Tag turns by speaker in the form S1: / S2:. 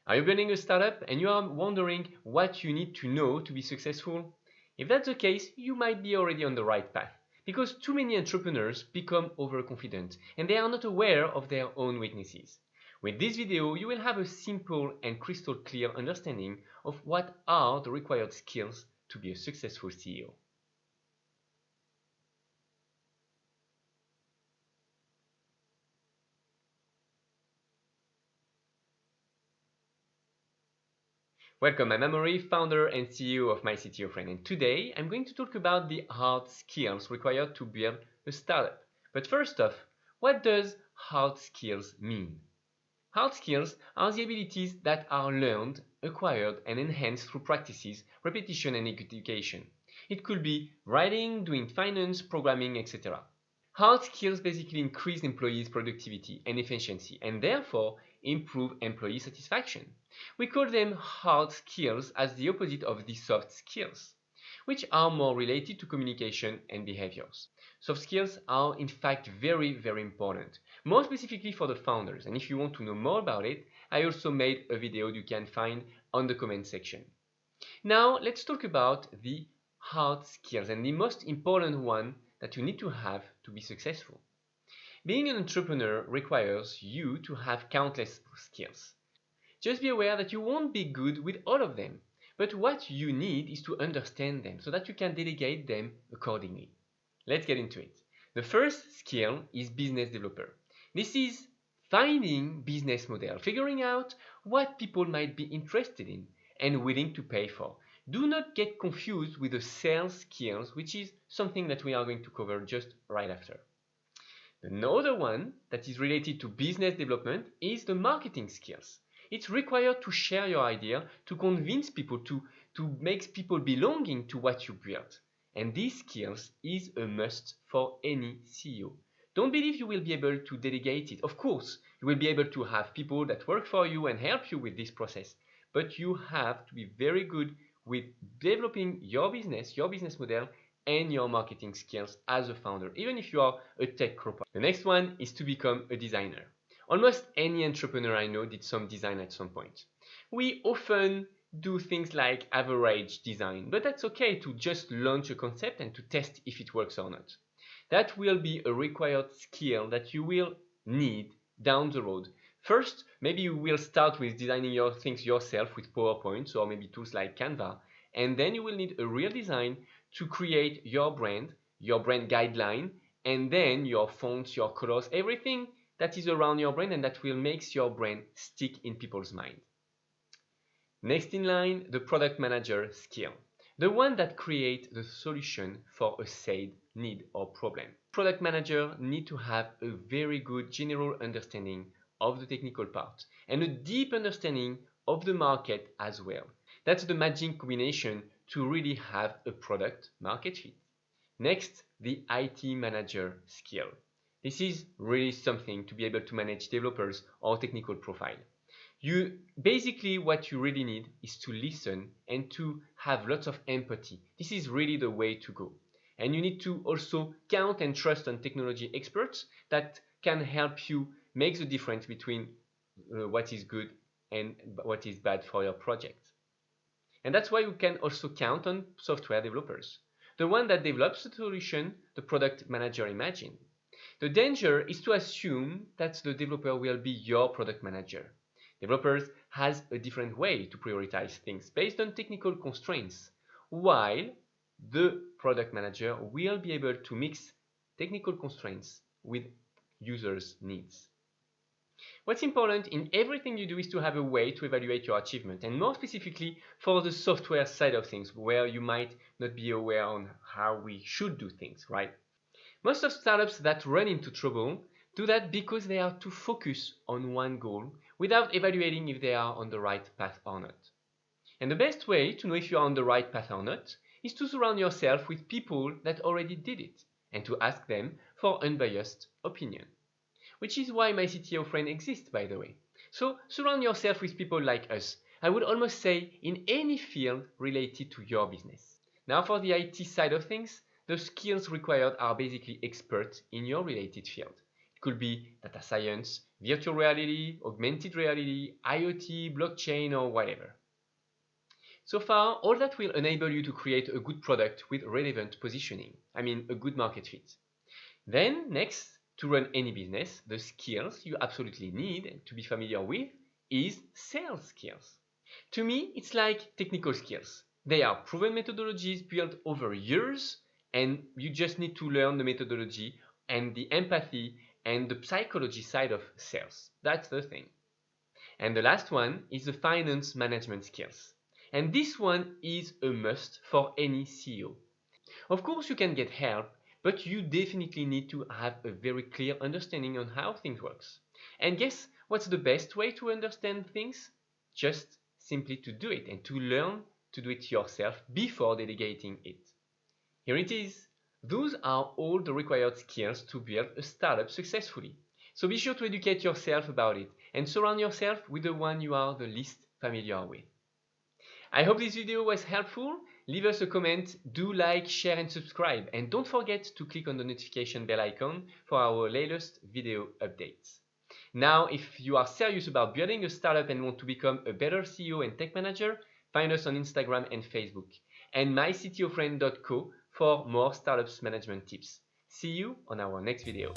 S1: Are you building a startup and you are wondering what you need to know to be successful? If that's the case, you might be already on the right path, because too many entrepreneurs become overconfident and they are not aware of their own weaknesses. With this video, you will have a simple and crystal clear understanding of what are the required skills to be a successful CEO. Welcome, I'm Amaury, founder and CEO of MyCTOfriend, and today I'm going to talk about the hard skills required to build a startup. But first off, what does hard skills mean? Hard skills are the abilities that are learned, acquired, and enhanced through practices, repetition, and education. It could be writing, doing finance, programming, etc. Hard skills basically increase employees' productivity and efficiency, and therefore improve employee satisfaction. We call them hard skills as the opposite of the soft skills, which are more related to communication and behaviors. Soft skills are in fact very important, more specifically for the founders, and if you want to know more about it, I also made a video you can find on the comment section. Now let's talk about the hard skills and the most important one that you need to have to be successful. Being an entrepreneur requires you to have countless skills. Just be aware that you won't be good with all of them, but what you need is to understand them so that you can delegate them accordingly. Let's get into it. The first skill is business developer. This is finding business model, figuring out what people might be interested in and willing to pay for. Do not get confused with the sales skills, which is something that we are going to cover just right after. Another one that is related to business development is the marketing skills. It's required to share your idea, to convince people, to make people belonging to what you build. And these skills is a must for any CEO. Don't believe you will be able to delegate it. Of course, you will be able to have people that work for you and help you with this process. But you have to be very good with developing your business model, and your marketing skills as a founder, even if you are a tech robot. The next one is to become a designer. Almost any entrepreneur I know did some design at some point. We often do things like average design, but that's okay to just launch a concept and to test if it works or not. That will be a required skill that you will need down the road. First, maybe you will start with designing your things yourself with PowerPoint or maybe tools like Canva, and then you will need a real design to create your brand guideline, and then your fonts, your colors, everything that is around your brand and that will make your brand stick in people's mind. Next in line, the product manager skill. The one that creates the solution for a said need or problem. Product manager need to have a very good general understanding of the technical part and a deep understanding of the market as well. That's the magic combination to really have a product market fit. Next, the IT manager skill. This is really something to be able to manage developers or technical profile. Basically what you really need is to listen and to have lots of empathy. This is really the way to go. And you need to also count and trust on technology experts that can help you make the difference between what is good and what is bad for your project. And that's why you can also count on software developers. The one that develops the solution, the product manager imagine. The danger is to assume that the developer will be your product manager. Developers has a different way to prioritize things based on technical constraints, while the product manager will be able to mix technical constraints with users' needs. What's important in everything you do is to have a way to evaluate your achievement, and more specifically for the software side of things, where you might not be aware on how we should do things, right? Most of startups that run into trouble do that because they are too focused on one goal without evaluating if they are on the right path or not. And the best way to know if you are on the right path or not is to surround yourself with people that already did it and to ask them for unbiased opinion. Which is why MyCTOfriend exists, by the way. So surround yourself with people like us. I would almost say in any field related to your business. Now for the IT side of things, the skills required are basically experts in your related field. It could be data science, virtual reality, augmented reality, IoT, blockchain, or whatever. So far, all that will enable you to create a good product with relevant positioning. I mean, a good market fit. Then, next, to run any business, the skills you absolutely need to be familiar with is sales skills. To me, it's like technical skills. They are proven methodologies built over years, and you just need to learn the methodology and the empathy and the psychology side of sales. That's the thing. And the last one is the finance management skills. And this one is a must for any CEO. Of course, you can get help, but you definitely need to have a very clear understanding on how things works. And guess what's the best way to understand things? Just simply to do it and to learn to do it yourself before delegating it. Here it is. Those are all the required skills to build a startup successfully. So be sure to educate yourself about it and surround yourself with the one you are the least familiar with. I hope this video was helpful. Leave us a comment, do like, share and subscribe, and don't forget to click on the notification bell icon for our latest video updates. Now, if you are serious about building a startup and want to become a better CEO and tech manager, find us on Instagram and Facebook, and myctofriend.co for more startups management tips. See you on our next video.